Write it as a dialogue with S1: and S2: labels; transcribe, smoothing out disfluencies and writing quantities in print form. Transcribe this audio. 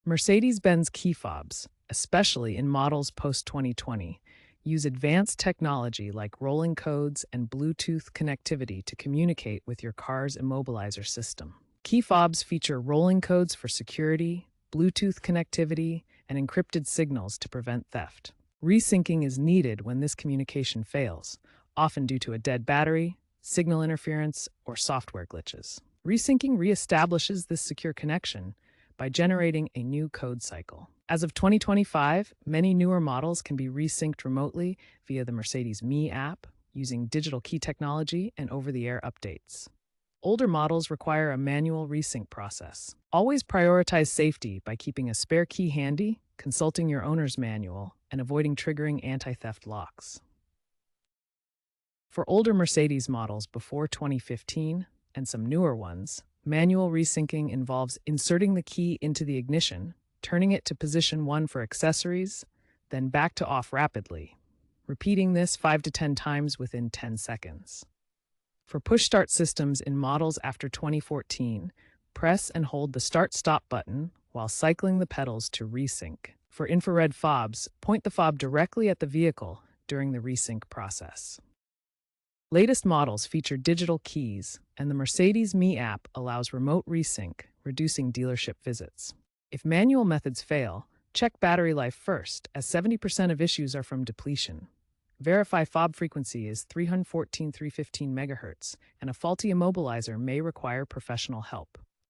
S1: Mercedes-Benz key fobs, especially in models post-2020, use advanced technology like rolling codes and Bluetooth connectivity to communicate with your car's immobilizer system. Key fobs feature rolling codes for security, Bluetooth connectivity, and encrypted signals to prevent theft. Resyncing is needed when this communication fails, often due to a dead battery, signal interference, or software glitches. Resyncing reestablishes this secure connection by generating a new code cycle. As of 2025, many newer models can be resynced remotely via the Mercedes Me app, using digital key technology and over-the-air updates. Older models require a manual resync process. Always prioritize safety by keeping a spare key handy, consulting your owner's manual, and avoiding triggering anti-theft locks. For older Mercedes models before 2015, and some newer ones, manual resyncing involves inserting the key into the ignition, turning it to position 1 for accessories, then back to off rapidly, repeating this 5 to 10 times within 10 seconds. For push-start systems in models after 2014, press and hold the start-stop button while cycling the pedals to resync. For infrared fobs, point the fob directly at the vehicle during the resync process. Latest models feature digital keys, and the Mercedes Me app allows remote resync, reducing dealership visits. If manual methods fail, check battery life first, as 70% of issues are from depletion. Verify fob frequency is 315 MHz, and a faulty immobilizer may require professional help.